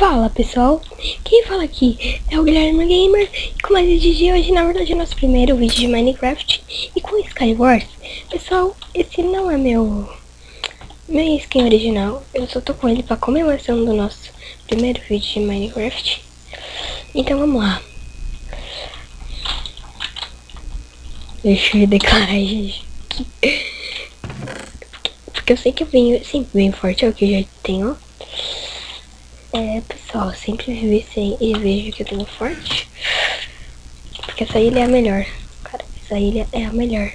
Fala pessoal, quem fala aqui é o Guilherme Gamer e com mais um vídeo de hoje, na verdade é o nosso primeiro vídeo de Minecraft e com Skywars. Pessoal, esse não é meu skin original, eu só tô com ele pra comemoração do nosso primeiro vídeo de Minecraft. Então vamos lá. Deixa eu declarar gente aqui, porque eu sei que eu venho sempre bem forte, é o que eu já tenho. Pessoal, sempre viver sem e vejo que eu tenho forte. Porque essa ilha é a melhor. Cara, essa ilha é a melhor.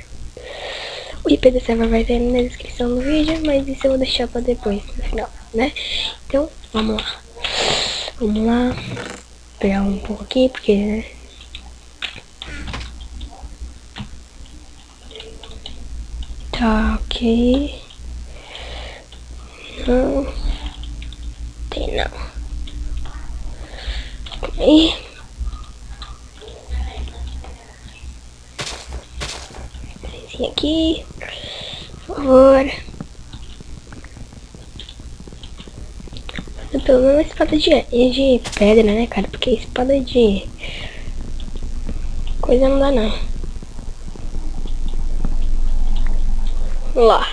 O IP da server vai estar na descrição do vídeo, mas isso eu vou deixar pra depois, no final, né? Então, vamos lá. Vamos lá. Pegar um pouco aqui, porque, né? Tá, ok. Não. Tem não. E esse aqui, por favor. Pelo menos uma espada de pedra, né, cara? Porque espada de coisa não dá, não. Vamos lá.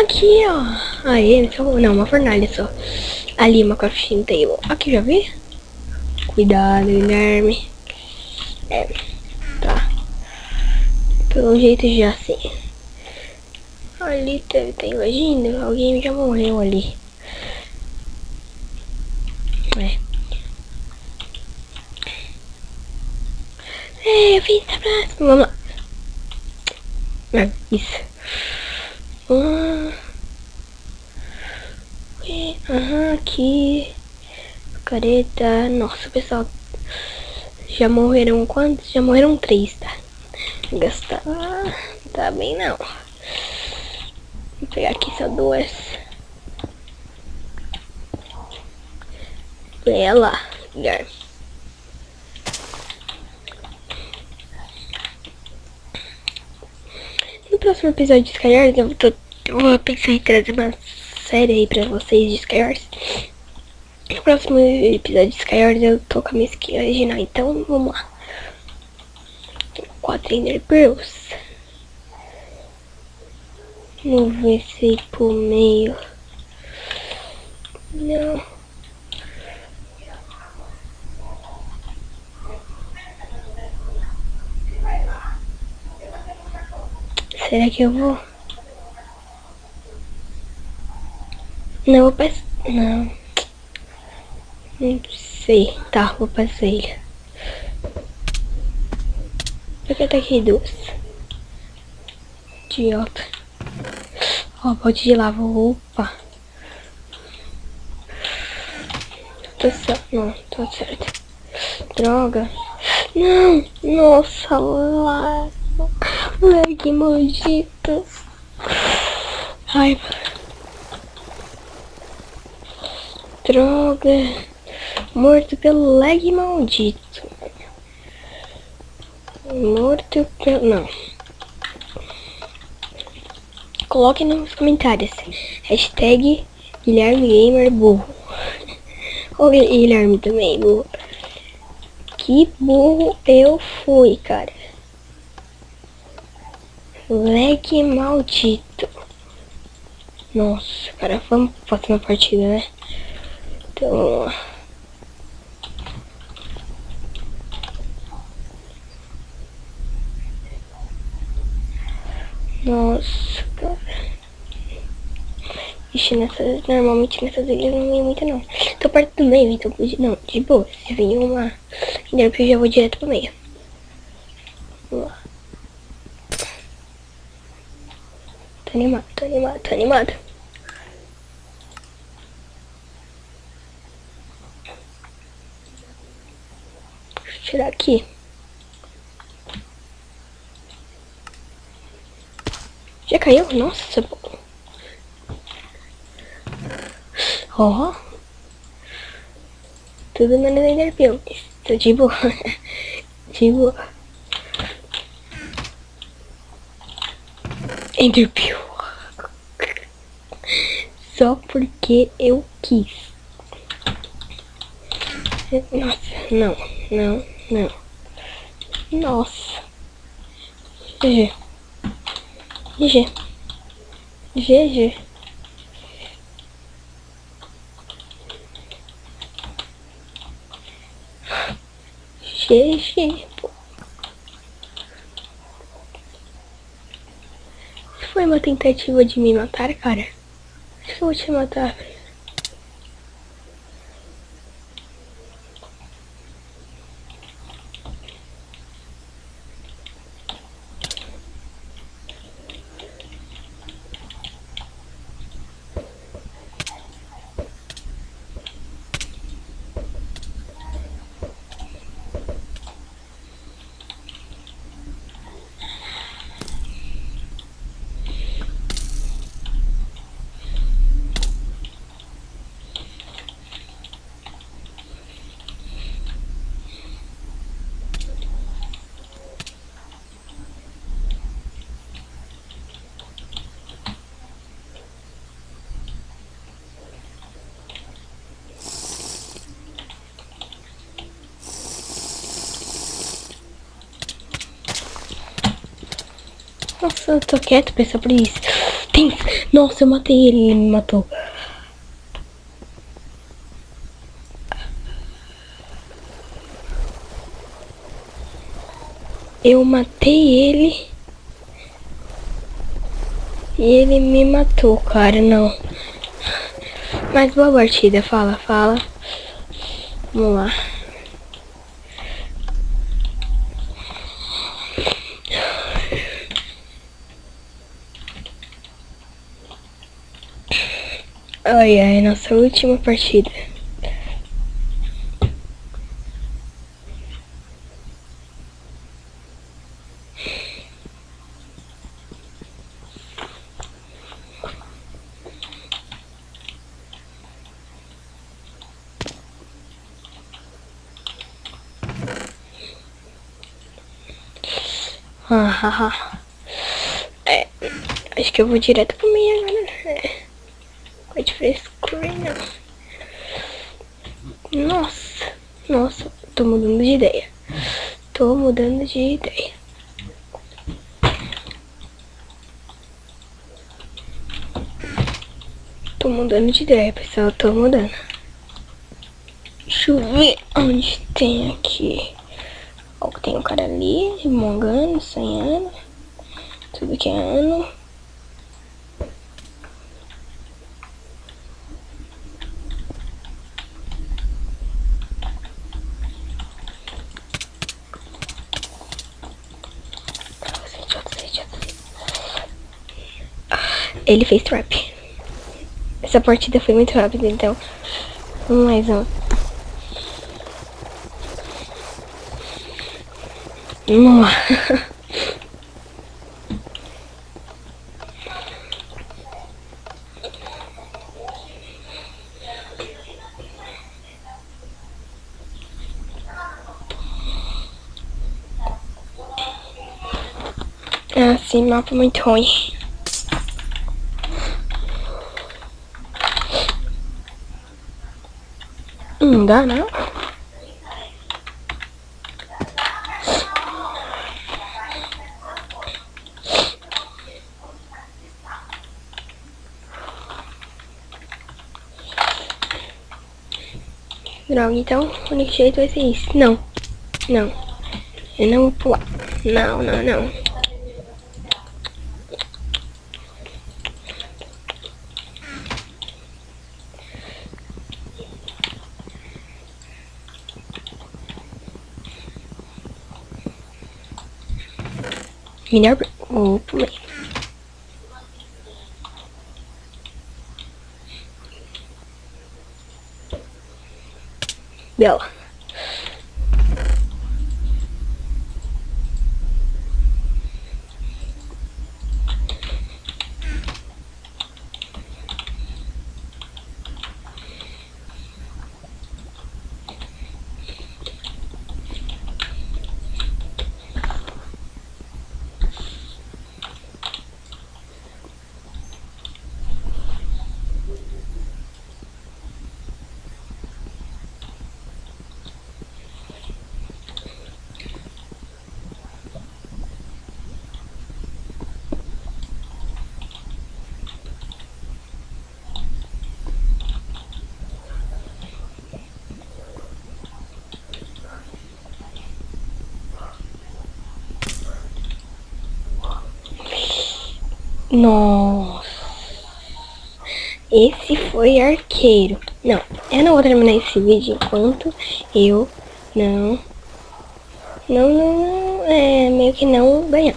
Aqui, ó. Aí, não, uma fornalha só. Ali, uma crafting table. Aqui, já vi? Cuidado, Guilherme. Tá. Pelo jeito já sim. Ali tem legenda. Alguém já morreu ali. Eu fiz a próxima. Vamos lá. Isso. Aqui. Careta. Nossa, pessoal. Já morreram quantos? Já morreram 3, tá? Gastar. Tá bem, não. Vou pegar aqui só 2. Ela. Ligar. No próximo episódio de Skywars eu vou pensar em trazer uma série aí pra vocês de Skywars. No próximo episódio de Skywars eu tô com a minha skin original, então vamos lá. 4 Ender Pearls. Vamos ver se por meio. Não. Será que eu vou? Não, vou passar. Não. Não sei. Tá, vou passar ele. Porque tá aqui 2. Idiota. Ó, pode de lava. Opa. Tô certo. Não, tô certo. Droga. Não. Nossa, lá. Lag maldito. Ai. Droga. Morto pelo lag maldito. Morto pelo... Não. Coloque nos comentários. Hashtag Guilherme Gamer burro. Ou Guilherme também burro. Que burro eu fui, cara. Lag maldito. Nossa, cara. Vamos pra próxima partida, né? Então, vamos lá. Nossa, cara. Ixi, normalmente nessas ilhas não vem muito não. Tô perto do meio, então não, de boa. Se vir uma Ender eu já vou direto pro meio. Vamos lá. Tô animado, tô animado, tô animado. Deixa eu tirar aqui. Já caiu? Nossa, ó. Tudo menos Ender Pearl. Tô de boa. De boa. Ender Pearl. só porque eu quis. Nossa, não, não, não. Nossa. GG. GG. GG. GG. Foi uma tentativa de me matar, cara. Acho que eu vou te matar. Nossa, eu tô quieto, pensa por isso. Tem... Nossa, eu matei ele, ele me matou. Eu matei ele. E ele me matou, cara, não. Mas boa partida, fala. Vamos lá. Ai, nossa última partida. É, acho que eu vou direto pro meio agora. Vai de frescura, não. Nossa, tô mudando de ideia. Tô mudando de ideia, pessoal. Tô mudando. Deixa eu ver onde tem aqui. Ó, tem um cara ali, mongando, 100 anos. Tudo que é ano. Ele fez trap. Essa partida foi muito rápida, então. Mais um. Nossa. Ah, sim, mapa muito ruim. Não dá, não? Droga, então o único jeito vai ser isso. Não. Eu não vou pular. Não. Melhor. Vou pular. Bela. Nossa. Esse foi arqueiro. Não, eu não vou terminar esse vídeo enquanto eu não, meio que não ganhar.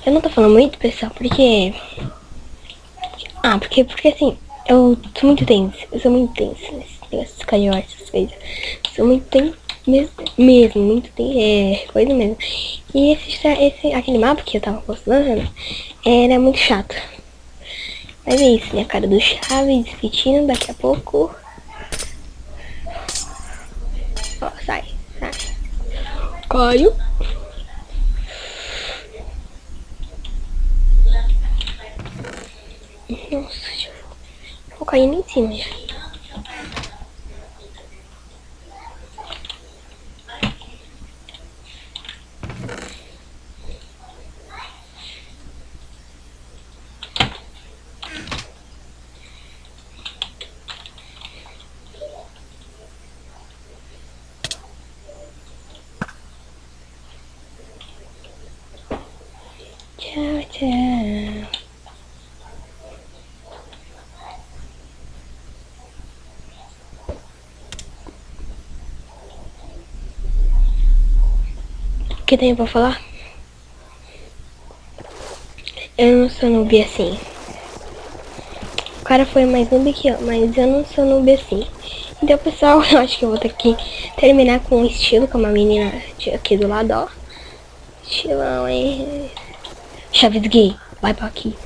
Eu não tô falando muito, pessoal, porque... porque assim, eu sou muito tenso. Eu sou muito tenso nesse negócio de Skyward, essas coisas. Sou muito tenso mesmo, muito tenso, coisa mesmo. E aquele mapa que eu tava postando, era muito chato. Mas é isso, né? A cara do Chaves repetindo daqui a pouco. Ó, sai. Caiu. Nossa, vou caindo em cima já. Tchau, tchau. O que tem pra falar? Eu não sou noob assim. O cara foi mais noob que eu, mas eu não sou noob assim. Então, pessoal, eu acho que eu vou ter que terminar com um estilo, com uma menina aqui do lado, ó. Estilão, hein? Chaves gay, vai pra aqui.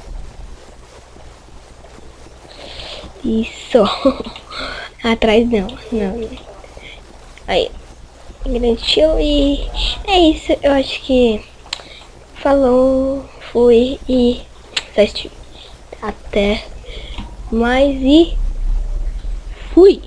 Isso. Atrás não. Aí. Grande estilo e é isso. Eu acho que falou, fui e até mais e fui.